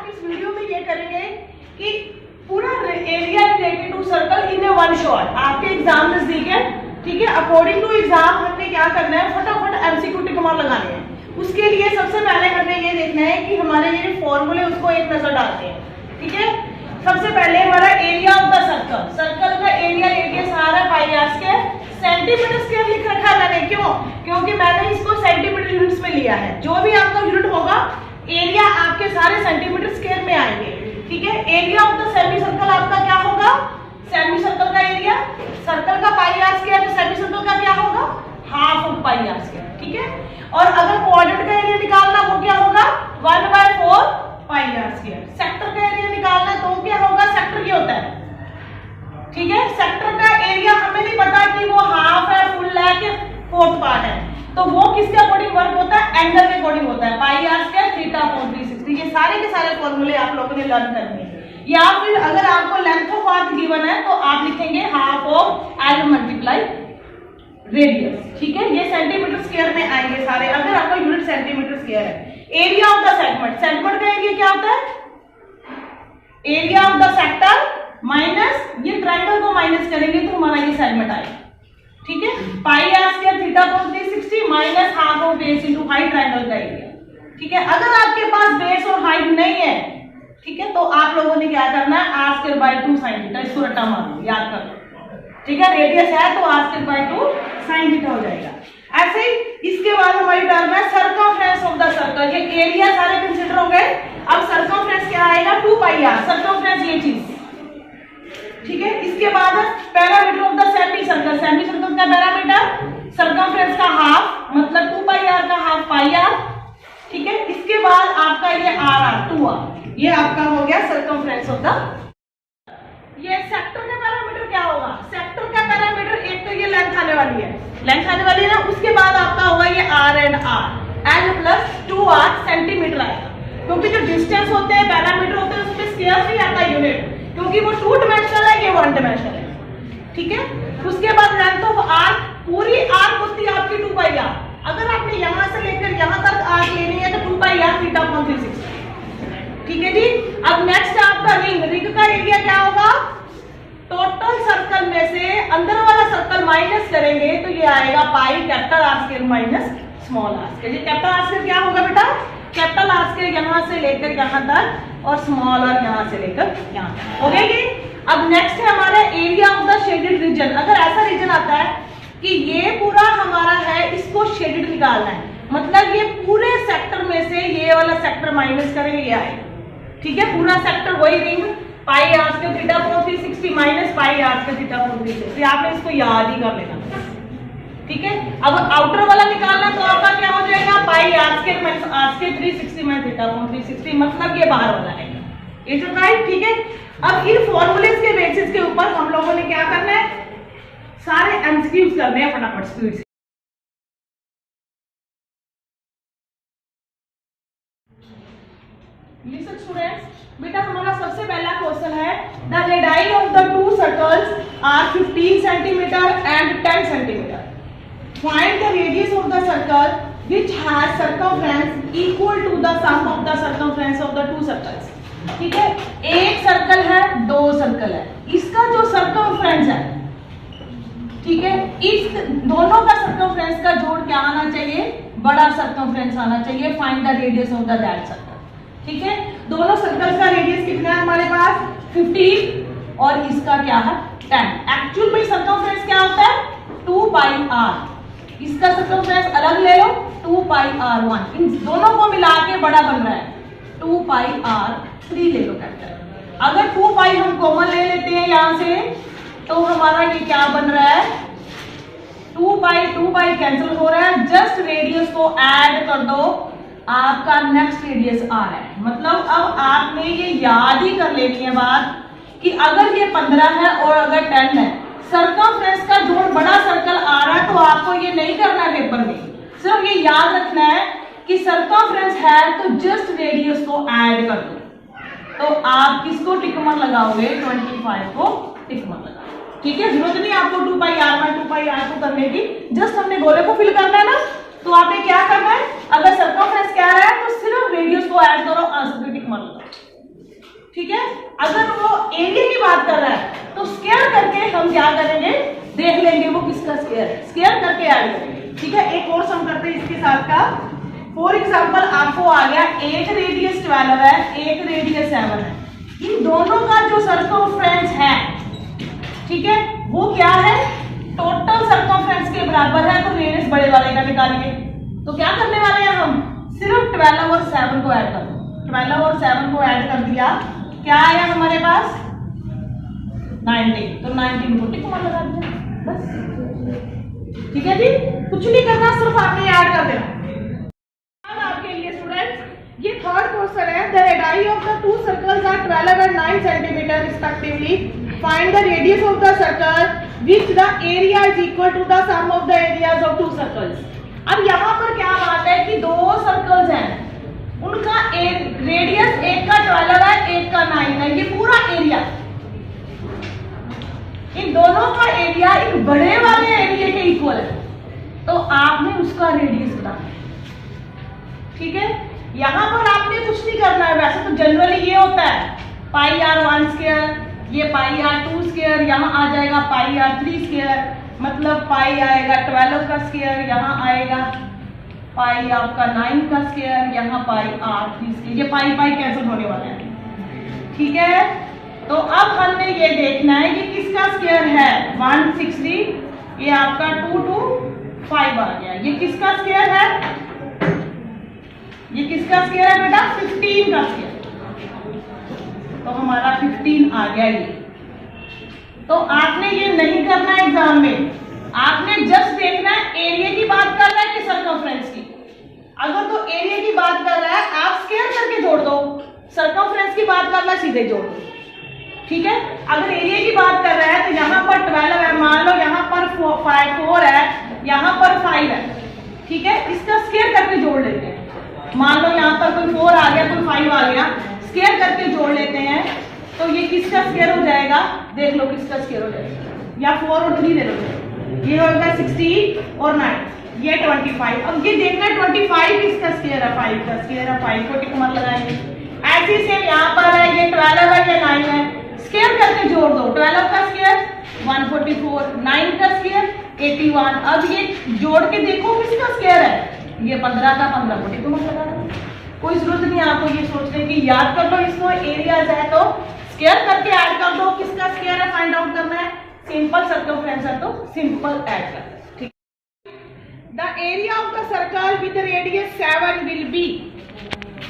हम इस वीडियो में ये करेंगे कि पूरा area related to circle in a one shot. आपके एग्जाम नजदीक है, ठीक है। अकॉर्डिंग टू एग्जाम हमने क्या करना है, फटाफट एमसीक्यू टिक मार्क लगाने हैं। उसके लिए सबसे पहले हमें ये देखना है कि हमारे ये फॉर्मूले उसको एक नजर डालते हैं, ठीक है। सबसे पहले हमारा area of the circle, circle का एरिया रेडियस आ रहा है pi are square, centimetre square लिख रखा है मैंने, क्यों? क्योंकि मैंने इसको सेंटीमीटर यूनिट्स में लिया है। जो भी आपका यूनिट होगा एरिया आपके सारे सेंटीमीटर स्क्वायर में आएंगे, ठीक है। Area of the semi circle आपका क्या होगा, सेमी सर्कल का एरिया, सर्कल का पाई आर स्क्वायर, तो सेमी सर्कल का क्या होगा, half of pi are square, ठीक है। और अगर क्वाड्रेंट का एरिया निकालना वो क्या होगा, 1/4 पाई आर स्क्वायर। सेक्टर का एरिया निकालना तो क्या होगा, सेक्टर क्या होता है, ठीक है। सेक्टर का एरिया हमें नहीं पता कि वो हाफ है, फुल है कि फोर्थ पार्ट है, तो वो किसके अकॉर्डिंग वर्क होता है, एंगल के अकॉर्डिंग होता है, pi are square theta upon 360। ये सारे के सारे फॉर्मूले आप लोगों ने लर्न करने हैं। या फिर अगर आपको लेंथ ऑफ आर्क गिवन है तो आप लिखेंगे half of L multiply radius, ठीक है। ये सेंटीमीटर स्क्वायर में आएंगे सारे, अगर आपका यूनिट सेंटीमीटर स्क्वायर है। Area of the segment, segment का एरिया क्या होता है, area of the sector minus ये ट्रायंगल को माइनस करेंगे तो हमारा ये सेगमेंट आएगा, ठीक है। Pi are square theta upon 360 minus half of base into height triangle का एरिया, ठीक है। अगर आपके पास बेस और हाइट नहीं है, ठीक है, तो आप लोगों ने क्या करना है, R square by 2 sin theta, इसको रटा मार लो, याद कर लो, ठीक है। रेडियस है तो R square by 2 sin theta हो जाएगा। ऐसे ही इसके बाद हमारी टर्म है सर्कमफ्रेंस ऑफ द सर्कल। ये एरिया सारे कंसीडर हो गए। अब सर्कमफ्रेंस क्या आएगा, 2 पाई आर, सर्कमफ्रेंस ये चीज, ठीक है। इसके बाद parameter of the semi circle, semi circle का पैरामीटर सर्कमफ्रेंस का हाफ, मतलब 2 पाई आर का हाफ पाई आर, ठीक है। इसके बाद आपका ये आर आर 2r, ये आपका हो गया सर्कमफ्रेंस ऑफ द। ये सेक्टर का पैरामीटर क्या होगा, सेक्टर का पैरामीटर एक तो ये लेंथ आने वाली है, लेंथ आने वाली है ना, उसके बाद आपका होगा ये R and R L plus 2r centimetre आएगा, क्योंकि जो डिस्टेंस होते हैं पैरामीटर होते हैं उसमें स्क्वायर नहीं आता यूनिट, क्योंकि वो 2 डायमेंशनल है, ये 1 डायमेंशनल है, ठीक है। उसके बाद लेंथ ऑफ आर्क, पूरी आर्क होती है आपकी 2 पाई आर। अगर आपने यहां से लेकर यहां तक आर्क लेनी है तो 2 पाई आर थीटा अपॉन 360, ठीक है जी। अब नेक्स्ट आपका रिंग, रिंग का एरिया क्या होगा, टोटल सर्कल में से अंदर वाला सर्कल माइनस करेंगे तो ये आएगा pi capital R square minus small R square. ये कैपिटल आर स्क्वायर क्या होगा बेटा, कैपिटल आर स्क्वायर यहां से लेकर यहां तक और स्मॉल आर यहां से लेकर यहां तक, हो गया जी। अब नेक्स्ट है हमारा area of the shaded region. अगर ऐसा रीजन आता है कि ये पूरा हमारा है, इसको शेडेड निकालना है, मतलब ये पूरे सेक्टर में से ये वाला सेक्टर माइनस करेंगे, ये आएगा, ठीक है। पूरा सेक्टर वही ring pi are square theta upon 360 minus pi are square theta upon 360, आपने इसको याद ही कर लेना, ठीक है। अब आउटर वाला निकालना तो आपका क्या हो जाएगा, pi are square minus r square 360 minus theta upon 360, मतलब ये बाहर वाला आएगा, इट इज राइट, ठीक है। अब इन फॉर्मूलेस के बेसिस के ऊपर हम लोगों ने क्या करना है, सारे एमसीक्यूज करने हैं फटाफट स्पीड से। लिसन स्टूडेंट्स, बेटा हमारा सबसे पहला क्वेश्चन है, the radii of the 2 circles are 15 centimetre and 10 centimetre. Find the radius of the circle which has circumference equal to the sum of the circumference of the 2 circles, ठीक है। एक circle है, 2 circle है, इसका जो circumference है, ठीक है, इस दोनों का सर्कमफ्रेंस का जोड़ क्या आना चाहिए, बड़ा सर्कमफ्रेंस आना चाहिए। Find the radius of the that circle, ठीक है। दोनों सर्कल्स का रेडियस कितना है हमारे पास, 15 और इसका क्या है 10। एक्चुअल में सर्कमफ्रेंस क्या होता है, 2 पाई आर, इसका सर्कमफ्रेंस अलग ले लो 2 पाई आर 1, इन दोनों को मिला के बड़ा बन रहा है 2 पाई आर 3 ले लो कैपिटल। अगर 2 पाई हम कॉमन ले लेते हैं यहां से तो हमारा ये क्या बन रहा है, 2 पाई कैंसिल हो रहा है, जस्ट रेडियस को ऐड कर दो, आपका नेक्स्ट रेडियस आ रहा है। मतलब अब आपने ये याद ही कर लेनी है बात कि अगर ये 15 है और अगर 10 है, सर्कमफ्रेंस का जोड़ बड़ा सर्कल आ रहा है, तो आपको ये नहीं करना है पेपर में, सिर्फ ये याद रखना है कि सर्कमफ्रेंस है तो जस्ट रेडियस को ऐड कर दो। तो आप किसको टिक मार्क लगाओगे, 25 को टिक मार्क लगाओगे, ठीक है। जरूरत नहीं आपको 2 पाई आर 1 2 पाई आर 2 करने की, जस्ट हमने गोले को फिल करना है ना, तो आपने क्या करना है, अगर सर्कमफ्रेंस क्या है तो सिर्फ रेडियस को ऐड करो, आंसर पे टिक मार्क लगाओ, ठीक है। अगर वो एरिया की बात कर रहा है तो स्क्वायर करके हम क्या करेंगे, देख लेंगे वो किसका स्क्वायर है, स्क्वायर करके ऐड करेंगे। ठीक है, एक और सम करते हैं इसके साथ का। फॉर एग्जांपल आपको आ गया एक रेडियस 12 है, एक रेडियस 7 है। इन दोनों का जो सर्कमफ्रेंस है, ठीक है, वो क्या है, टोटल सर्कमफ्रेंस के बराबर है। तो रेडियस बड़े वाले का निकालिए। तो क्या करने वाले हैं हम, सिर्फ 12 और 7 को ऐड कर दो। 12 और 7 को ऐड कर दिया, क्या आया हमारे पास 19। तो 19 को टिक मार लगा दिया बस। ठीक है जी, कुछ नहीं करना, सिर्फ आपने ऐड कर देना। अब आपके लिए स्टूडेंट्स ये थर्ड क्वेश्चन है। The radius of the two circles are 12 and 9 centimetre respectively. Find the radius of the circle which the area is equal to the sum of the areas of two circles. अब यहाँ पर क्या बात है कि दो circles हैं, उनका रेडियस एक का 12 है, एक का 9 है, ये पूरा एरिया, इन दोनों का एरिया एक बड़े वाले एरिया के इक्वल है। तो आपने उसका रेडियस बताना। ठीक है, यहां पर आपने कुछ नहीं करना है। वैसे तो जनरली ये होता है पाई आर 1 स्क्वायर, ये पाई आर 2 स्क्वायर, यहाँ आ जाएगा पाई आर 3 स्क्वायर, मतलब पाई आएगा 12 का स्क्वायर, यहाँ आएगा पाई आपका 9 का स्क्वायर, यहाँ पाई आर 3 स्क्वायर। ये पाई पाई कैंसिल होने वाला है। ठीक है, तो अब हमने ये देखना है कि किसका स्क्वायर है 160, ये आपका 2 to 5 आ गया। ये किसका स्क्वायर है, ये किसका स्क्वायर है बेटा, 15 का स्क्वायर। तो हमारा 15 आ गया ये। तो आपने ये नहीं करना एग्जाम में, आपने जस्ट देखना है एरिया की बात कर रहा है कि सर्कमफ्रेंस की। अगर तो एरिया की बात कर रहा है आप स्क्वायर करके जोड़ दो, सर्कमफ्रेंस की बात कर रहा है सीधे जोड़ दो। ठीक है, अगर एरिया की बात कर रहा है तो यहाँ पर 12 है, मान लो यहाँ पर 4 है, यहाँ पर 5 है। ठीक है, इसका स्क्वायर करके जोड़ लेते हैं। मान लो यहाँ पर कोई 4 आ गया, कोई 5 आ गया, स्क्वायर करके जोड़ लेते हैं। तो ये किसका स्क्वायर हो जाएगा, देख लो किसका स्क्वायर हो जाएगा, या 4 और 3 दे दो, ये होगा 16 और 9, ये 25। अब ये देखना 25 किसका स्क्वायर है, 5 का स्क्वायर है, 5 को टिक मार्क लगाएंगे। ऐसे सेम यहाँ पर है, ये 12 है, ये 9 है, स्क्वायर करके जोड़ दो। 12 का स्क्वायर 144, 9 का स्क्वायर 81। अब ये जोड़ के देखो किसका स्क्वायर है, ये 15 का, 15 को टिक मार्क लगा दो। कोई जरूरत नहीं आपको ये सोचने की, याद कर लो इसको, एरियाज है तो स्क्वायर करके ऐड कर दो, किसका स्क्वायर है फाइंड आउट करना है। सिंपल सर्कमफ्रेंस है तो सिंपल ऐड कर दो। ठीक, the area of the circle with radius 7 will be,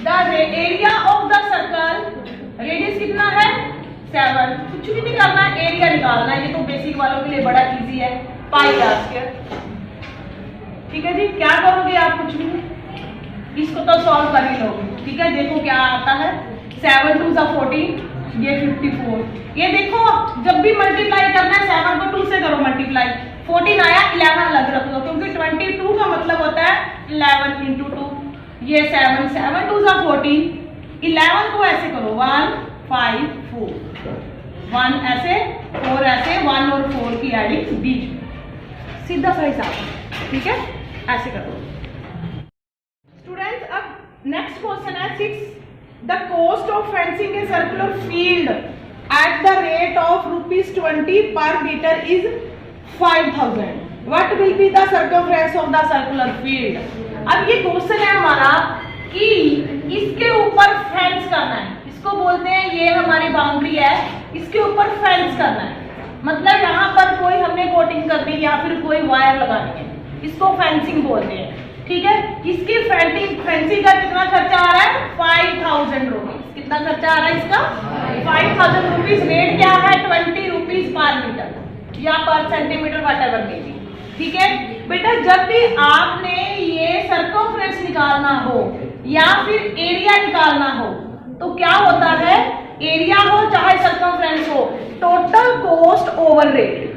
the area of the circle, radius कितना है 7, कुछ भी नहीं करना, एरिया निकालना है। ये तो बेसिक वालों के लिए बड़ा इजी है, पाई आर स्क्वायर। ठीक है जी, क्या करोगे आप, कुछ भी नहीं, इसको तो सॉल्व कर ही लोगे। ठीक है, देखो क्या आता है, 7 2 14, ये 54। ये देखो जब भी मल्टीप्लाई करना है 7 को 2 से करो मल्टीप्लाई, 14 आया, 11 अलग रख दो, क्योंकि 22 का मतलब होता है 11 into 2। ये 7 7 2 14, 11 को ऐसे करो 1 5 4, 1 ऐसे 4 ऐसे, 1 और 4 की एडिंग बीच में, सीधा सा हिसाब। ठीक है, ऐसे करो स्टूडेंट्स। अब नेक्स्ट क्वेश्चन है 6, the cost of fencing a circular field at the rate of ₹20 per metre is 5000, what will be the circumference of the circular field. अब ये क्वेश्चन है हमारा कि इसके ऊपर फेंस करना है, इसको बोलते हैं, ये हमारी बाउंड्री है, इसके ऊपर फेंस करना है, मतलब यहाँ पर कोई हमने कोटिंग करनी या फिर कोई वायर लगानी है, इसको फेंसिंग बोलते हैं। ठीक है, इसकी फेंसिंग का कितना खर्चा आ रहा है 5000 रुपीज। कितना खर्चा आ रहा है इसका 5000 रुपीज। रेट क्या है 20 रुपीज पर मीटर या पर सेंटीमीटर, व्हाटएवर मे बी। ठीक है बेटा, जब भी आपने ये सर्कमफ्रेंस निकालना हो या फिर एरिया निकालना हो तो क्या होता है, एरिया हो चाहे सर्कमफ्रेंस हो, टोटल कॉस्ट ओवर रेट।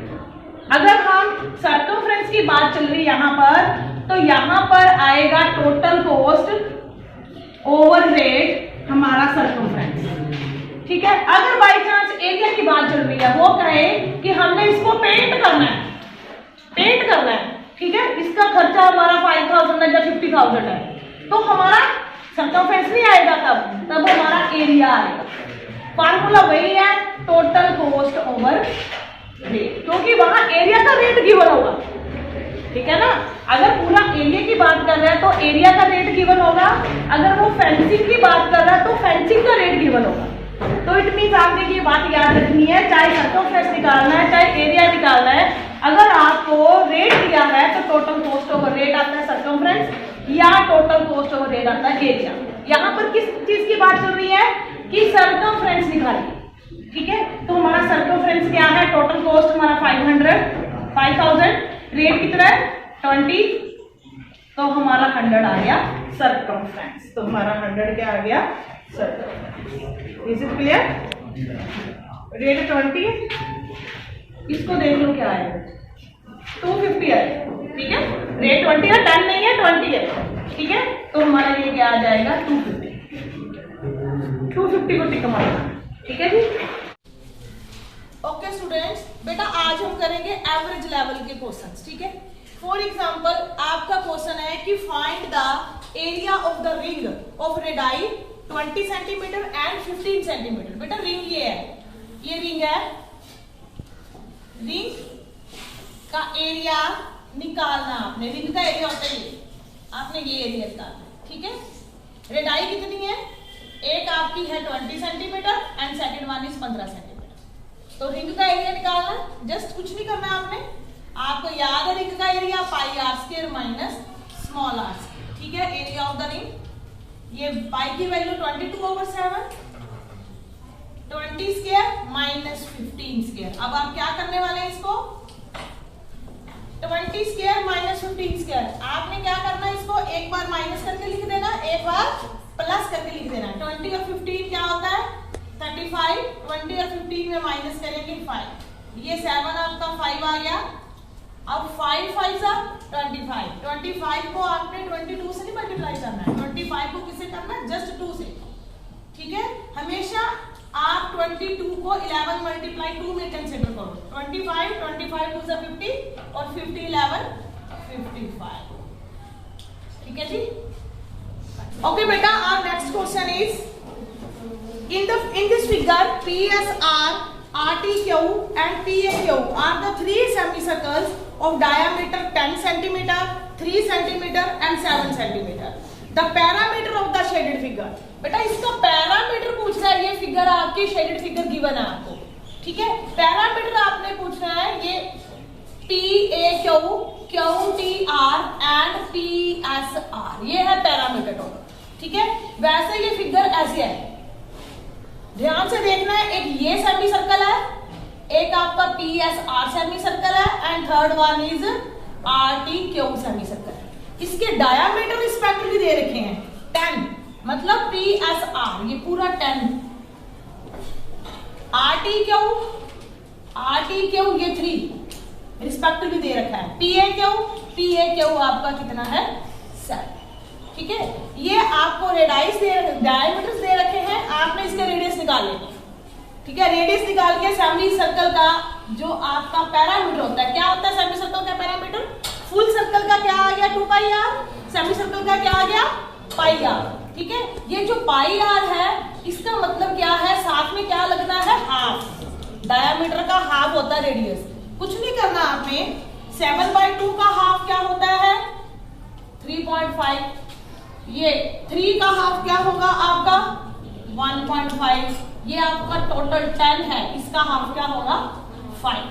अगर हम सर्कमफ्रेंस की बात चल रही है यहाँ पर, तो यहाँ पर आएगा टोटल कॉस्ट ओवर रेट हमारा सर्कमफ्रेंस। ठीक है, अगर बाई चांस एरिया की बात चल रही है, वो कहे कि हमने इसको पेंट करना है, पेंट करना है, ठीक है, इसका खर्चा हमारा 5000 है या 50000 है, तो हमारा सर्कमफ्रेंस नहीं आएगा, तब हमारा एरिया आएगा। फार्मूला वही है, टोटल कॉस्ट ओवर रेट, क्योंकि वहां एरिया का रेट गिवन होगा, ठीक है ना। अगर पूरा एरिया की बात कर रहा है तो एरिया का रेट गिवन होगा, अगर वो फेंसिंग की बात कर रहा है तो फेंसिंग का रेट गिवन होगा। तो इट मीन्स आपने ये बात याद रखनी है, चाहे सर्कमफ्रेंस निकालना है चाहे एरिया निकालना है, अगर आपको रेट दिया है तो टोटल कॉस्ट ओवर रेट आता है सर्कमफ्रेंस, या टोटल कॉस्ट ओवर रेट आता है एरिया। यहाँ पर किस चीज की बात चल रही है कि सर्कमफ्रेंस निकालिए, ठीक है। तो हमारा सर्कमफ्रेंस क्या है, टोटल कॉस्ट हमारा 5000, रेट कितना है 20, तो हमारा 100 आ गया सर्कमफ्रेंस, तो हमारा 100 क्या आ गया circumference. Is it clear? Rate 20, इसको देख लो क्या आएगा, 250 है, ठीक है। रेट 20 है, 10 नहीं है 20 है, ठीक है। तो हमारा ये क्या आ जाएगा 250 को टिक मारना, ठीक है जी। ओके स्टूडेंट्स, बेटा आज हम करेंगे एवरेज लेवल के क्वेश्चंस, ठीक है। फॉर एग्जांपल आपका क्वेश्चन है कि find the area of the ring of radii 20 centimetre and 15 centimetre. बेटा रिंग ये है, ये रिंग है, रिंग का एरिया निकालना आपने, रिंग का एरिया होता है ये, आपने ये एरिया निकालना, ठीक है। रेडाई कितनी है, एक आपकी है 20 centimetre and second one is 15 centimetre. तो रिंग का एरिया निकालना, जस्ट कुछ नहीं करना आपने, आपको याद है रिंग का area pi are square minus small R square, ठीक है। एरिया ऑफ द रिंग, ये पाई की वैल्यू 22/7, 20 स्क्वायर माइनस 15 स्क्वायर। अब आप क्या करने वाले हैं इसको, 20 स्क्वायर माइनस 15 स्क्वायर, आपने क्या करना है इसको एक बार माइनस करके लिख देना, एक बार प्लस करके लिख देना। 20 और 15 क्या होता है 35, 20 और 15 में माइनस करेंगे 5, ये 7 आपका 5 आ गया। अब 5 5 सा 25, 25 को आपने 22 से नहीं मल्टीप्लाई करना है, 25 को किससे करना है, जस्ट 2 से, ठीक है। हमेशा आप 22 को 11 मल्टीप्लाई 2 में कंसिडर करो, 25 25 2 से 50 और 50 11 55, ठीक है जी। ओके बेटा, our next question is in this figure PSR, RTQ and PAQ are the three semicircles of diameter 10 cm, 3 cm and 7 cm. The parameter of the shaded figure, बेटा इसका पैरामीटर पूछ रहा है, ये फिगर आपकी शेडेड फिगर गिवन है आपको, ठीक है। पैरामीटर आपने पूछना है ये PAQ, QTR एंड PSR, ये है पैरामीटर टोटल, ठीक है। वैसे ये फिगर ऐसे है, ध्यान से देखना है, एक ये सेमी सर्कल है, एक आपका PSR सेमी सर्कल है and third one is RTQ semi circle है। इसके डायामीटर रिस्पेक्टिवली दे रखे हैं 10, मतलब PSR ये पूरा 10, RTQ ये 3 रिस्पेक्टिवली दे रखा है, PAQ आपका कितना है 7, ठीक है। ये आपको डायमीटर्स दे रखे हैं, आपने इसके रेडियस निकाले, ठीक है। रेडियस निकाल के सेमी सर्कल का जो आपका पैरामीटर होता है, क्या होता है सेमी सर्कल का पैरामीटर, फुल सर्कल का क्या आ गया 2 पाई आर, सेमी सर्कल का क्या आ गया पाई आर, ठीक है। ये जो पाई आर है इसका मतलब क्या है, साथ में क्या लगना है हाफ, डायामीटर का हाफ होता है रेडियस, कुछ नहीं करना आपने। 7/2 का हाफ क्या होता है 3.5, ये 3 का हाफ क्या होगा आपका 1.5, ये आपका टोटल 10 है, इसका हाफ क्या होगा 5,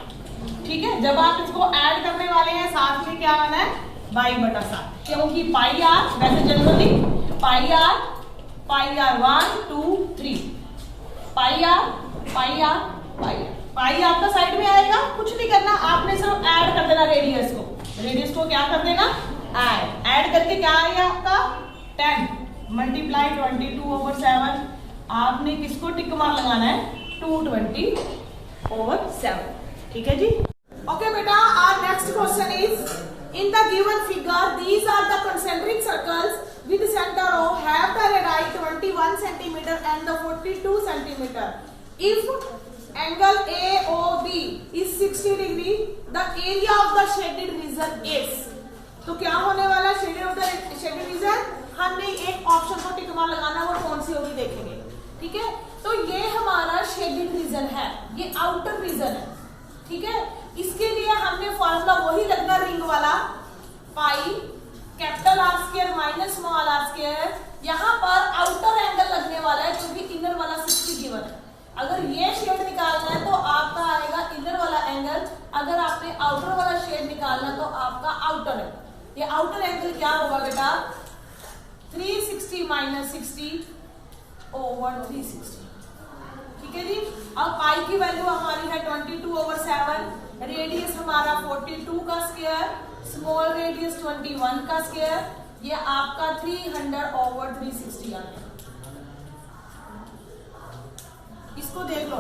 ठीक है। जब आप इसको ऐड करने वाले हैं साथ में क्या आना है y/7, क्योंकि पाई आर वैसे generally pi r 1 2 3, pi r pi आपका साइड में आएगा, कुछ नहीं करना आपने, सिर्फ ऐड कर देना रेडियस को क्या कर देना ऐड करके क्या आएगा आपका 10 मल्टीप्लाई 22/7, आपने किसको टिक मार्क लगाना है 220/7, ठीक है जी। ओके बेटा, our next question is in the given figure these are the concentric circles with center O have the radii 21 cm and the 42 cm. If angle AOB is 60 degree, the area of the shaded region is, तो क्या होने वाला shaded region, हमने एक option को tick mark लगाना, वो कौन सी होगी देखेंगे, ठीक है। तो ये हमारा सर्कलिंग रीजन है, ये आउटर रीजन है, ठीक है। इसके लिए हमने फॉर्मूला वही लगना रिंग वाला, pi capital R square minus small R square. यहाँ पर आउटर एंगल लगने वाला है क्योंकि इनर वाला 60 गिवन है। अगर ये शेड निकालना है तो आपका आएगा इनर वाला एंगल, अगर आपने आउटर वाला शेड निकालना तो आपका आउटर है। ये आउटर एंगल क्या होगा बेटा, 360 माइनस 60 ओवर 360, ठीक है जी। अब पाई की वैल्यू हमारी है 22/7, रेडियस हमारा 42 का स्क्वायर, स्मॉल रेडियस 21 का स्क्वायर, ये आपका 300/360 आ गया। इसको देख लो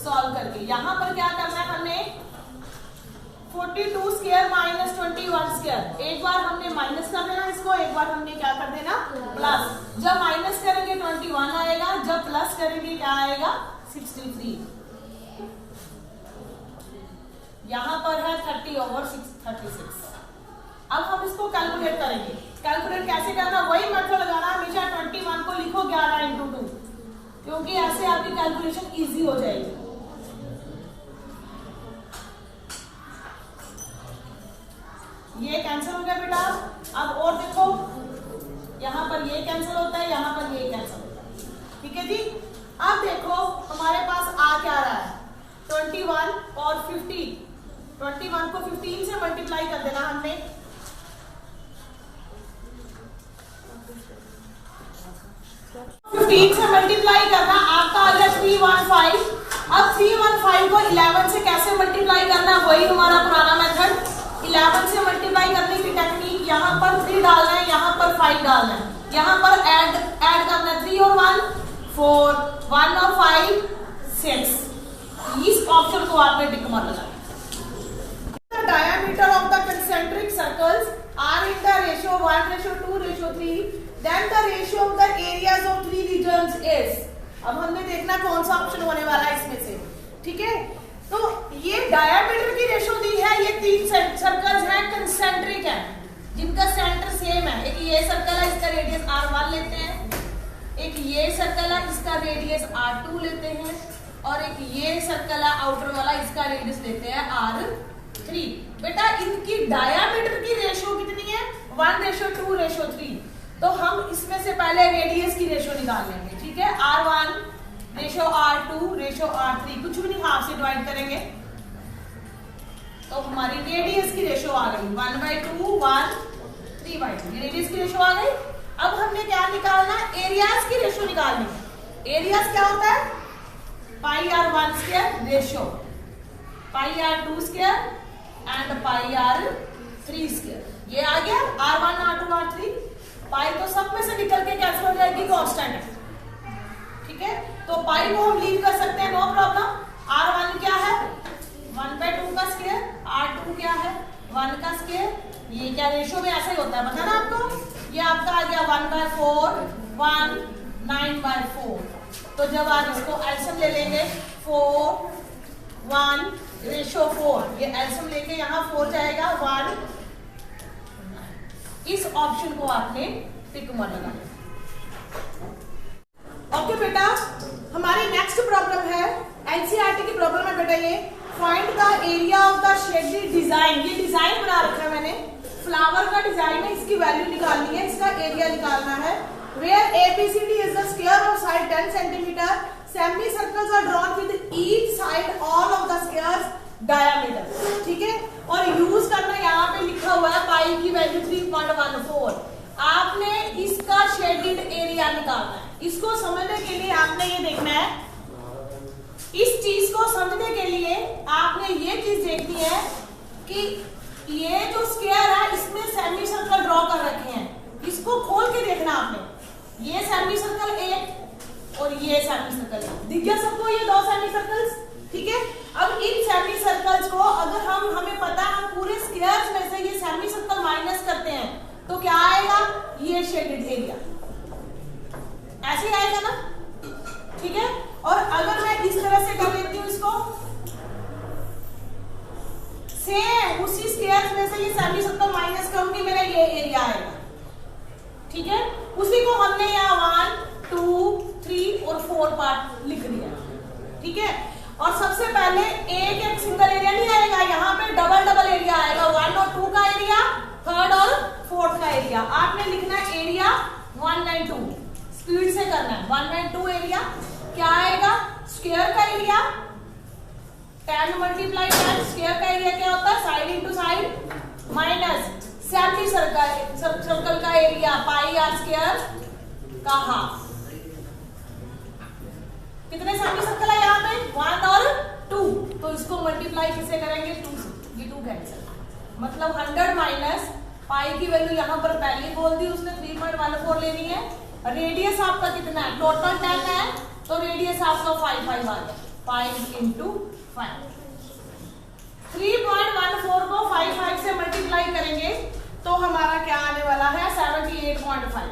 सॉल्व करके। यहां पर क्या करना है हमने, 42 स्क्वायर माइनस 21 स्क्वायर, एक बार हमने माइनस कर देना इसको, एक बार हमने क्या कर देना प्लस। जब माइनस करेंगे 21 आएगा, जब प्लस करेंगे क्या आएगा 63। यहां पर है 30/36। अब हम इसको कैलकुलेट करेंगे। कैलकुलेट कैसे करना, वही मेथड लगाना, हमेशा 21 को लिखो 11 × 2, क्योंकि ऐसे आपकी कैलकुलेशन इजी हो जाएगी। ये कैंसिल हो गया बेटा। अब और देखो, यहां पर ये कैंसिल होता है, यहां पर ये कैंसिल होता है, ठीक है जी। अब देखो हमारे पास आ क्या रहा है, 21 और 15। 21 को 15 से मल्टीप्लाई कर देना हमने, से मल्टीप्लाई करना, आपका आ गया 315। अब 315 को 11 से कैसे मल्टीप्लाई करना, वही हमारा पुराना मेथड, 11 से मल्टीप्लाई करने की टेक्निक। यहाँ पर 3 डालना है, यहाँ पर 5 डालना है, यहाँ पर ऐड करना है, 3 और 1 4, 1 और 5 6। इस ऑप्शन को आपने टिक मार लगाया। Diameter of the concentric circles are in the ratio 1:2:3. Then the ratio of the areas of 3 regions is. अब हमने देखना कौन सा ऑप्शन होने वाला है इसमें से, ठीक है। तो ये डायमीटर की रेशो दी है, ये 3 सर्कल्स हैं कंसेंट्रिक है, जिनका सेंटर सेम है। एक ये सर्कल है, इसका रेडियस R1 लेते हैं, एक ये सर्कल है, इसका रेडियस R2 लेते हैं, और एक ये सर्कल है आउटर वाला, इसका रेडियस लेते हैं R3। बेटा इनकी डायमीटर की रेशो कितनी है, 1:2:3। तो हम इसमें से पहले रेडियस की रेशो निकाल लेंगे, ठीक है। R1 ratio R2 ratio R3, कुछ भी नहीं हाफ से डिवाइड करेंगे तो हमारी रेडियस की रेशो आ गई 1/2 1 3/2, ये रेडियस की रेशो आ गई। अब हमने क्या निकालना, एरियाज की रेशो निकालनी है। एरियाज क्या होता है, पाई R1 square ratio pi R2 square and pi R3 square. ये आ गया R1 R2 R3। पाई तो सब में से निकल के कैंसिल हो जाएगी, कांस्टेंट है, ठीक है। तो पाई को हम लीव कर सकते हैं, नो प्रॉब्लम। R1 क्या है 1/2 का स्क्वायर, R2 क्या है 1 का स्क्वायर। ये क्या रेशो में ऐसा ही होता है, पता ना आपको। ये आपका आ गया 1/4 1 9/4। तो जब आप इसको एलसीएम ले लेंगे 4 1 रेशो 4, ये एलसीएम लेके यहाँ 4 जाएगा 1। इस ऑप्शन को आपने टिक मार लगाना। ओके बेटा, हमारी नेक्स्ट प्रॉब्लम है, एनसीईआरटी की प्रॉब्लम है बेटा ये। Find the area of the shaded design. ये डिजाइन बना रखा है मैंने, फ्लावर का डिजाइन है, इसकी वैल्यू निकालनी है, इसका एरिया निकालना है। Where ABCD is the square of side 10 cm, semicircles are drawn with each side all of the squares diameter, ठीक है। और यूज करना, यहाँ पे लिखा हुआ है पाई की वैल्यू 3.14। आपने इसका शेडेड एरिया निकालना है। इसको समझने के लिए आपने ये देखना है, इस चीज को समझने के लिए आपने ये चीज देखनी है कि ये जो स्क्वायर है इसमें सेमी सर्कल ड्रॉ कर रखे हैं, इसको खोल के देखना आपने। ये सेमी सर्कल एक और ये सेमी सर्कल, दिख गया सबको ये 2 सेमी सर्कल्स, ठीक है। अब इन सेमी सर्कल्स को अगर हमें पता है, हम पूरे स्क्वायर्स में से ये सेमी सर्कल माइनस करते हैं तो क्या आएगा, ये शेडेड एरिया ऐसे आएगा ना, ठीक है। और अगर मैं इस तरह से कर लेती हूँ इसको, सेम उसी स्क्वायर्स में से ये सेमी सर्कल माइनस करूंगी, मेरा ये एरिया आएगा, ठीक है। उसी को हमने यहाँ 1 2 3 और 4 पार्ट लिख दिया, ठीक है। और सबसे पहले एक सिंगल एरिया नहीं आएगा, यहाँ पे डबल एरिया आएगा, 1 और 2 का एरिया, 3rd और 4th का एरिया। आपने लिखना है एरिया 1 and 2, स्पीड से करना है। 1 and 2 एरिया क्या आएगा, स्क्वायर का एरिया 10 × 10, स्क्वायर का एरिया क्या होता है, side into side, minus semi circle का एरिया पाई आर स्क्वायर का हाफ। कितने सेमी सर्कल है यहाँ पे, 1 और 2, तो इसको मल्टीप्लाई किससे करेंगे, 2 से, ये 2 कैंसिल, मतलब 100 माइनस पाई की वैल्यू यहाँ पर पहले बोल दी उसने 3.14 लेनी है। रेडियस आपका कितना है, टोटल 10 है, तो रेडियस आपका 5 आ गया, 5 × 5। 3.14 को 5 से मल्टीप्लाई करेंगे तो हमारा क्या आने वाला है, 78.5।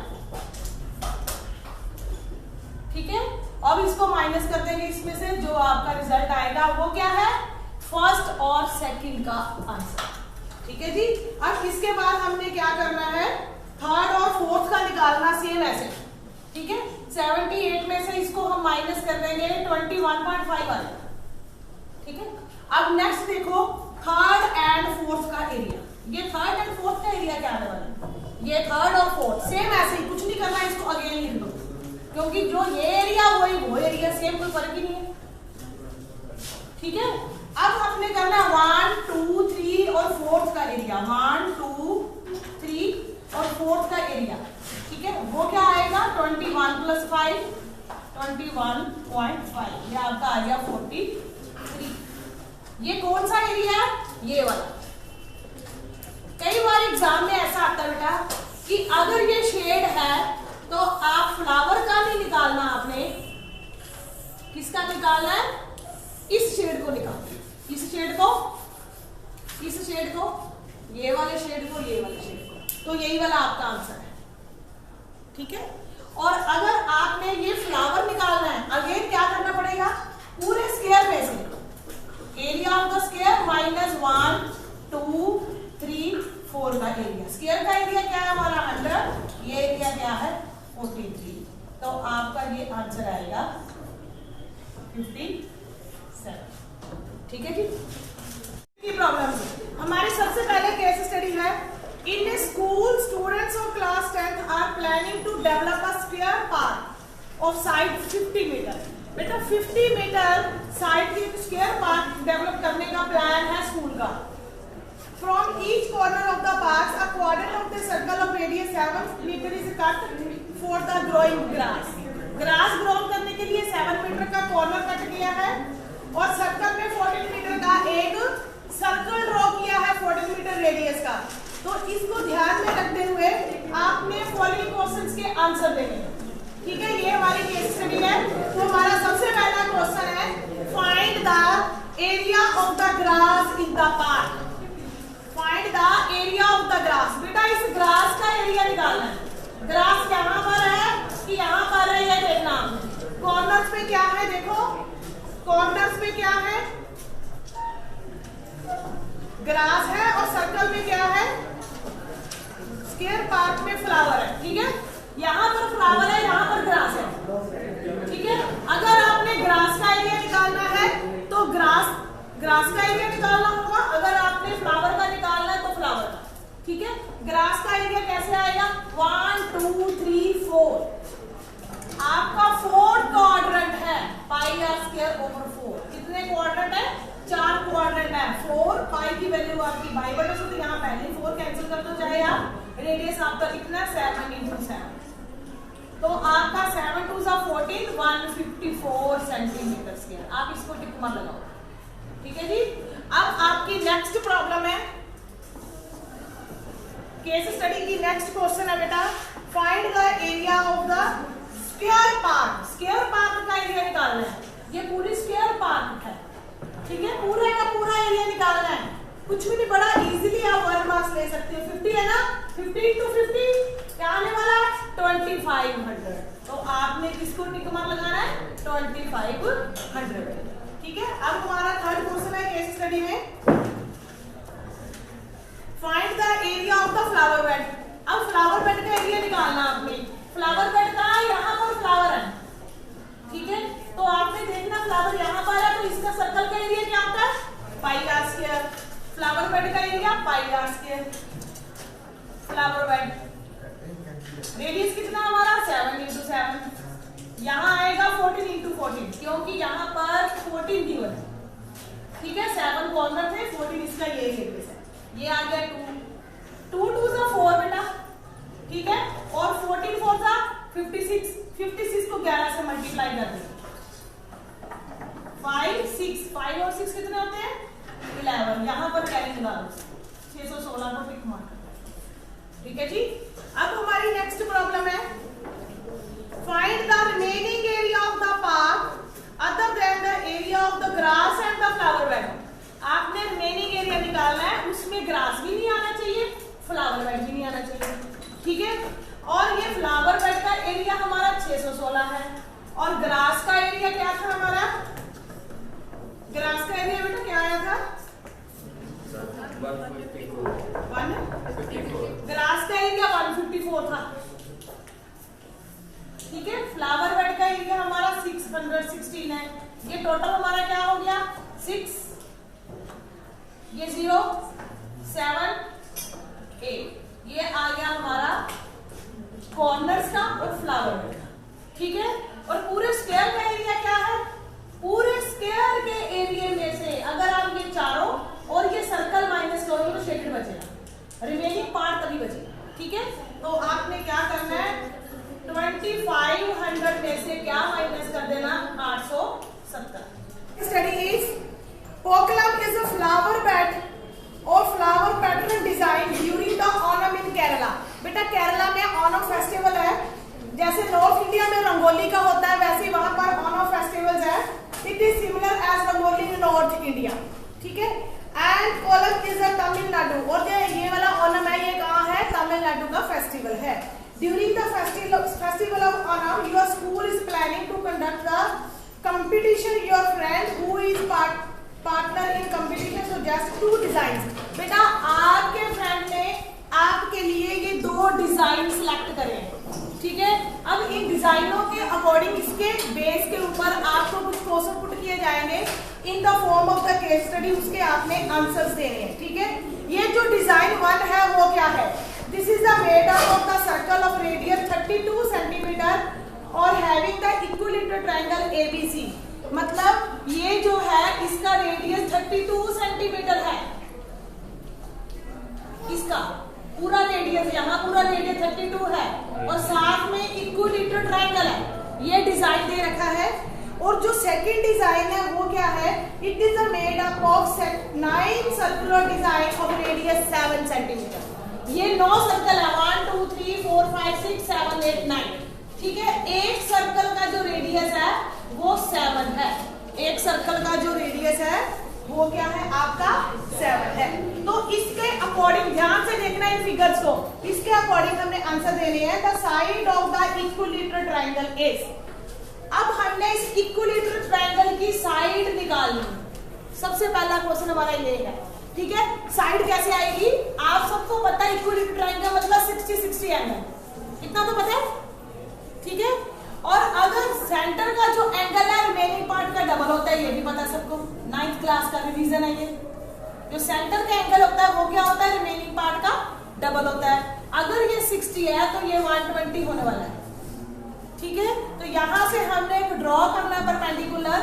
ठीक है, अब इसको माइनस कर देंगे इसमें से, जो आपका रिजल्ट आएगा वो क्या है, फर्स्ट और सेकंड का आंसर। ठीक है जी। अब इसके बाद हमने क्या करना है, 3rd और 4th का निकालना, सेम ऐसे। ठीक है, 78 में से इसको हम माइनस कर देंगे, 21.5 आएगा। ठीक है, अब नेक्स्ट देखो 3rd and 4th का एरिया, ये 3rd and 4th का एरिया क्या आने वाला है, ये 3rd और 4th सेम ऐसे ही, कुछ नहीं करना, इसको अगेन लिख दो, क्योंकि जो ये एरिया वही वो एरिया, सेम, कोई फर्क ही नहीं है। ठीक है, अब हमने करना 1, 2, 3 और 4th का एरिया, 1, 2, 3 और 4th का एरिया। ठीक है, वो क्या आएगा, 21 + 5, 21.5, ये आपका आ गया 43। ये कौन सा एरिया है, ये वाला। कई बार एग्जाम में ऐसा आता है बेटा कि अगर ये शेड है तो आप फ्लावर का नहीं निकालना, आपने किसका निकालना है, इस शेड को निकालना, इस शेड को, इस शेड को, ये वाले शेड को, ये वाले शेड को, तो यही वाला आपका आंसर है। ठीक है, और अगर आपने ये फ्लावर निकालना है, अगेन क्या करना पड़ेगा, पूरे स्क्वायर में से area of the square minus 1, 2, 3, 4 का एरिया। स्क्वायर का एरिया क्या है हमारा 100, ये एरिया क्या है 43, तो आपका ये आंसर आएगा 57। ठीक है जी। प्रॉब्लम हमारे सबसे पहले केस स्टडी है, in a school students of class 10th are planning to develop a square park of side 50 metre. बेटा 50 मीटर साइड की स्क्वायर पार्क डेवलप करने का प्लान है स्कूल का। From each corner of the park a quadrant of the circle of radius 7 metre is cut for the growing grass. Grass grow करने के लिए 7 metre का कॉर्नर कट किया है और सर्कल में 14 मीटर का एक सर्कल ड्रॉ किया है 14 मीटर रेडियस का। तो इसको ध्यान में रखते हुए आपने फॉलोइंग क्वेश्चंस के आंसर देने। ठीक है, ये हमारी केस स्टडी है। तो हमारा सबसे पहला क्वेश्चन है, find the area of the grass in the park. Find the area of the grass. बेटा इस ग्रास का एरिया निकालना है। ग्रास यहाँ पर है कि यहाँ पर है, ये देखना। कॉर्नर्स पे क्या है, देखो कॉर्नर्स पे क्या है, ग्रास है, और सर्कल में क्या है, स्क्वायर पार्क में फ्लावर है। ठीक है, यहाँ पर फ्लावर है, यहाँ पर ग्रास है। ठीक है, अगर आपने ग्रास का एरिया निकालना है तो ग्रास का एरिया निकालना होगा, अगर आपने फ्लावर का निकालना है तो फ्लावर का। ठीक है, ग्रास का एरिया कैसे आएगा, 1, 2, 3, 4। आपका 4 क्वाड्रेंट है, पाई आर स्क्वायर ओवर 4। कितने क्वाड्रेंट है, 4 क्वाड्रेंट है। 4 पाई की वैल्यू आपकी बाई बटे, तो यहाँ पहले 4 कैंसिल कर दो, चाहे आप रेडियस आपका कितना 7 × 7, तो आपका 7 2 14, 154 सेंटीमीटर स्क्वायर। आप इसको टिक मार लगाओ। ठीक है जी। अब आपकी नेक्स्ट प्रॉब्लम है, केस स्टडी की नेक्स्ट क्वेश्चन है बेटा, find the area of the square park. Square park का एरिया निकालना है। ये पूरी स्क्वायर पार्क है। ठीक है, पूरा का पूरा एरिया निकालना है, कुछ भी नहीं, बड़ा इजीली आप 1 मार्क्स ले सकते हो। 50 है ना, 50 × 50 क्या आने वाला, 2500। तो आपने किसको टिक मार्क लगाना है, 2500। ठीक है, अब हमारा थर्ड क्वेश्चन है केस स्टडी में, find the area of the flower bed. अब फ्लावर बेड का एरिया निकालना आपने। फ्लावर बेड का यहाँ पर फ्लावर है। ठीक है, तो आपने देखना फ्लावर यहाँ pi are square flower bed. Radius कितना हमारा 7 इंटू 7, यहाँ आएगा 14 इंटू 14 क्योंकि यहाँ पर 14 गिवन है, ठीक है। 7 कॉर्नर थे, 14 इसका ये रेडियस है। ये आ गया 2 2 सा 4 बेटा, ठीक है। और 14 4 सा 56, 56 को 11 से मल्टीप्लाई कर देंगे। 5 और 6 कितने होते हैं 11। यहाँ पर कैरी डालो 616 को टिक मार, ठीक है जी। अब हमारी नेक्स्ट प्रॉब्लम है find the remaining area of the park other than the area of the grass and the flower bed. आपने रिमेनिंग एरिया निकालना है, उसमें ग्रास भी नहीं आना चाहिए, फ्लावर बेड भी नहीं आना चाहिए, ठीक है। और ये फ्लावर बेड का एरिया हमारा 616 है और ग्रास का एरिया क्या था हमारा, ग्रास का एरिया बेटा क्या आया था 154, ग्रास का एरिया 154 था, ठीक है। फ्लावर बेड का एरिया हमारा 616 है। ये टोटल हमारा क्या हो गया 6, ये 0 7 8, ये आ गया हमारा कॉर्नर्स का और फ्लावर बेड का, ठीक है। और पूरे स्क्वायर का एरिया क्या है, पूरे स्क्वायर के एरिया में से अगर आप ये चारों और ये सर्कल माइनस करोगे तो शेडेड बचेगा, रिमेनिंग पार्ट तभी बचेगा, ठीक है। तो आपने क्या करना है 2500 में से क्या माइनस कर देना 870। Study is pookalam is a flower bed और flower pattern design during the Onam in Kerala. बेटा केरला में ओणम फेस्टिवल है, जैसे नॉर्थ इंडिया में रंगोली का होता है वैसे वहां पर ओणम फेस्टिवल है। It is similar as rangoli in north India, ठीक है। And kolam is a Tamil Nadu, और ये वाला ओणम है ये कहाँ है तमिलनाडु का फेस्टिवल है। During the festival of Onam your school is planning to conduct the competition. Your friend who is partner in competition suggest 2 design. बेटा आपके फ्रेंड ने आपके लिए ये 2 डिजाइन सिलेक्ट करे हैं, ठीक है। अब इन डिजाइनों के अकॉर्डिंग इसके बेस के ऊपर आपको कुछ क्वेश्चन पुट किए जाएंगे in the form of the case study, उसके आपने आंसर्स देने हैं, ठीक है। ये जो डिजाइन 1 है वो क्या है, this is the made up of the circle of radius 32 centimetre और having the equilateral triangle ABC। मतलब ये जो है इसका रेडियस 32 सेंटीमीटर है, इसका पूरा रेडियस, यहाँ पूरा रेडियस 32 है और साथ में इक्विलेटरल ट्रायंगल है, ये डिजाइन दे रखा है। और जो सेकंड डिजाइन है वो क्या है, it is made up of 9 circular design of radius 7 centimetre. ये 9 सर्कल है 1 2 3 4 5 6 7 8 9, ठीक है। एक सर्कल का जो रेडियस है वो 7 है, एक सर्कल का जो रेडियस है वो क्या है आपका 7 है। तो इसके अकॉर्डिंग ध्यान से देखना इन फिगर्स को, इसके अकॉर्डिंग हमने आंसर देने हैं the side of the equilateral triangle is. अब हमने इस इक्विलेटरल ट्रायंगल की साइड निकालनी है। सबसे पहला क्वेश्चन हमारा ये है, ठीक है। साइड कैसे आएगी, आप सबको पता है इक्विलेटरल ट्रायंगल मतलब 60-60 एंगल, इतना तो पता है, ठीक है। और अगर सेंटर का जो एंगल है रिमेनिंग पार्ट का डबल होता है, ये भी पता है सबको, 9th क्लास का रिवीजन है ये। जो सेंटर का एंगल होता है वो क्या होता है रिमेनिंग पार्ट का डबल होता है। अगर ये 60 है तो ये 120 होने वाला है, ठीक है। तो यहां से हमने एक ड्रॉ करना है परपेंडिकुलर,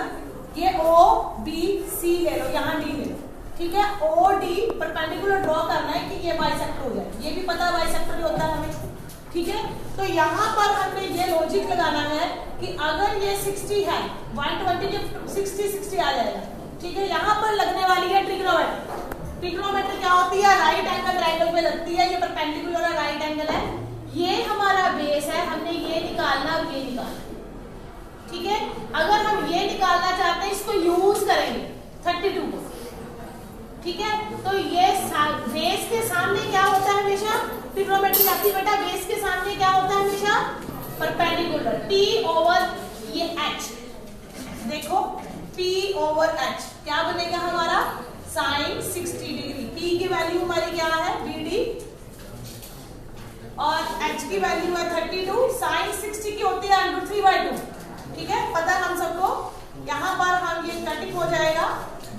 ये OBC ले लो, यहाँ D ले लो, ठीक है। OD परपेंडिकुलर ड्रॉ करना है कि ये बाइसेक्टर हो जाए, ये भी पता है बाइसेक्टर ही होता है हमें, ठीक है। तो यहाँ पर हमने ये लॉजिक लगाना है कि अगर ये 60 है 120 के 60 आ जाएगा, ठीक है। यहाँ पर लगने वाली है ट्रिग्नोमेट्री। ट्रिग्नोमेट्री क्या होती है, राइट एंगल ट्रायंगल पे लगती है, ये परपेंडिकुलर है राइट एंगल है, ये हमारा बेस है, हमने ये निकालना और ये निकालना, ठीक है। अगर हम ये निकालना चाहते हैं इसको यूज करेंगे 32 को, ठीक है। तो ये बेस के सामने क्या होता है हमेशा, ट्रिग्नोमेट्री आती है बेटा, बेस के सामने क्या होता है हमेशा परपेंडिकुलर P ओवर ये H। देखो P ओवर H क्या बनेगा हमारा sin 60 डिग्री। P की वैल्यू हमारी क्या है BD और H की वैल्यू है 32, sin 60 की होती है √3/2, ठीक है, पता हम सबको। यहाँ पर हम ये कटिंग हो जाएगा,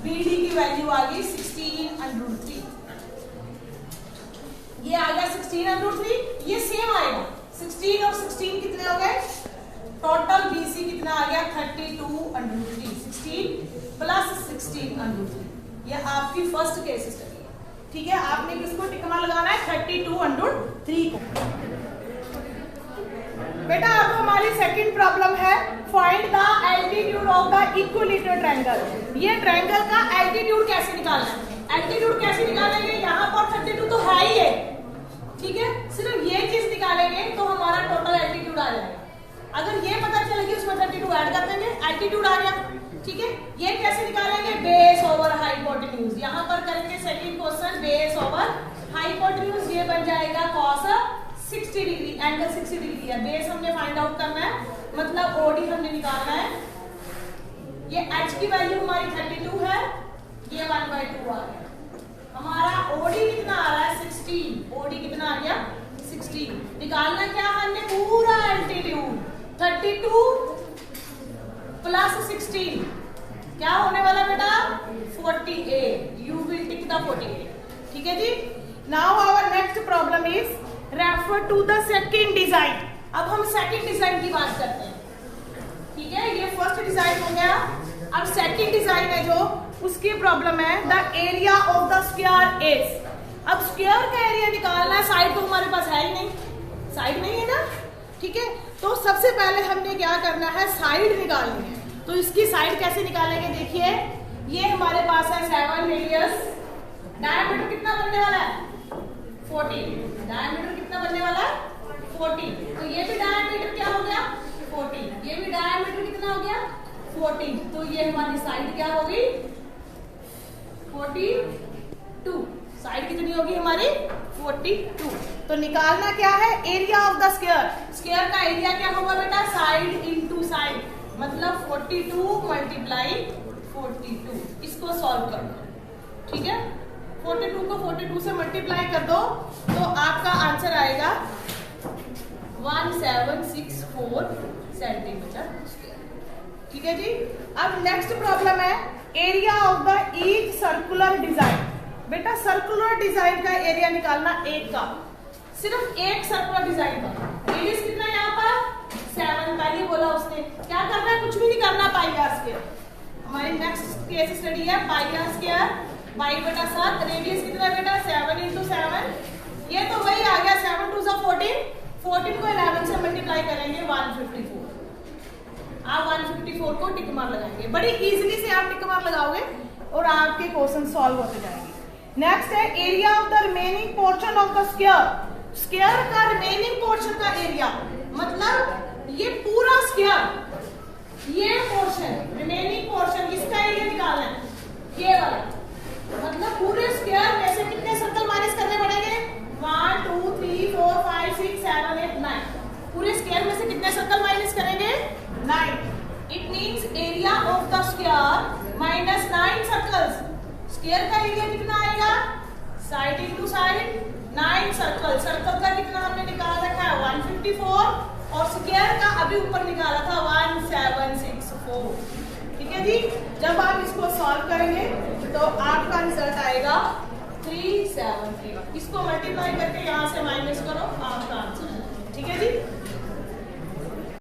BD की वैल्यू आ गई 16 √3, ये आ गया 16√3, ये सेम आएगा 16 और 16 कितने हो गए, टोटल BC कितना आ गया 32√3, 16 प्लस 16√3। ये आपकी फर्स्ट केस स्टडी है, ठीक है। आपने किसको टिकमा लगाना है, 32√3 को। बेटा अब हमारी सेकंड प्रॉब्लम है, find the altitude of the equilateral triangle. ये ट्रायंगल का एल्टीट्यूड कैसे निकालना है, एल्टीट्यूड कैसे निकालेंगे, यहाँ पर 32 तो है ही है, ठीक है। सिर्फ ये चीज निकालेंगे तो हमारा टोटल एल्टीट्यूड आ जाएगा। अगर ये पता चलेगी उसमें 32 ऐड कर देंगे, एल्टीट्यूड आ गया, ठीक है। ये कैसे निकालेंगे, बेस ओवर हाइपोटेन्यूज। यहाँ पर करेंगे second question, base over hypotenuse, ये बन जाएगा cos 60 डिग्री, एंगल 60 डिग्री है। बेस हमने फाइंड आउट करना है, मतलब ओडी हमने निकालना है। ये h की वैल्यू हमारी 32 है, ये 1/2 आ गया। हमारा ओडी कितना आ रहा है 16, ओडी कितना आ गया 16। निकालना क्या है हमने, पूरा एल्टीट्यूड 32 प्लस 16 क्या होने वाला बेटा 48, यू विल टिक द 48, ठीक है जी। Now our next problem is refer to the second design. अब हम सेकंड डिजाइन की बात करते हैं, ठीक है। ये फर्स्ट डिजाइन हो गया, अब सेकंड डिजाइन है जो उसकी प्रॉब्लम है, the area of the square is. अब स्क्वायर का एरिया निकालना है, साइड तो हमारे पास है ही नहीं, साइड नहीं है ना, ठीक है। तो सबसे पहले हमने क्या करना है, साइड निकालनी है। तो इसकी साइड कैसे निकालेंगे, देखिए ये हमारे पास है 7 रेडियस, डायमीटर कितना बनने वाला है 40, डायमीटर कितना बनने वाला है 40, तो ये भी डायमीटर क्या हो गया 40, ये भी डायमीटर कितना हो गया 40, तो ये हमारी साइड क्या होगी 42, साइड कितनी होगी हमारी 42। तो निकालना क्या है, area of the square. Square का एरिया क्या होगा बेटा, साइड इनटू साइड, मतलब 42 मल्टीप्लाई 42। इसको सॉल्व कर दो, ठीक है। 42 को 42 से मल्टीप्लाई कर दो तो आपका आंसर आएगा 1764 सेंटीमीटर स्क्वायर, ठीक है जी। अब नेक्स्ट प्रॉब्लम है, area of the each circular design. बेटा सर्कुलर डिजाइन का एरिया निकालना एक का, सिर्फ एक सर्कुलर डिजाइन का। रेडियस कितना है यहाँ पर 7, पहले बोला उसने। क्या करना है, कुछ भी नहीं करना, पाई आर स्क्वायर। हमारी नेक्स्ट केस स्टडी है पाई आर स्क्वायर, पाई बटा 7, रेडियस कितना है बेटा 7 × 7, ये तो वही आ गया 7 2 14, 14 को 11 से मल्टीप्लाई करेंगे 154। आप 154 को टिक मार लगाएंगे, बड़ी इजीली से आप टिक मार लगाओगे और आपके क्वेश्चन सॉल्व होते जाएंगे। नेक्स्ट है area of the remaining portion of the square. Square का रिमेनिंग पोर्शन का एरिया, मतलब ये पूरा स्क्वायर, ये पोर्शन रिमेनिंग पोर्शन, इसका एरिया निकालना है, ये वाला, मतलब पूरे स्क्वायर में से कितने सर्कल माइनस करने पड़ेंगे 1 2 3 4 5 6 7 8 9, पूरे स्क्वायर में से कितने सर्कल माइनस करेंगे 9। It means area of the square minus 9 circles. Square का एरिया कितना आएगा, side into side 9 circle, circle का कितना हमने निकाल रखा है 154 और स्क्वायर का अभी ऊपर निकाला था 1764, ठीक है जी। जब आप इसको सॉल्व करेंगे तो आपका रिजल्ट आएगा 373, इसको मल्टीप्लाई करके यहाँ से माइनस करो, आपका आंसर, ठीक है जी।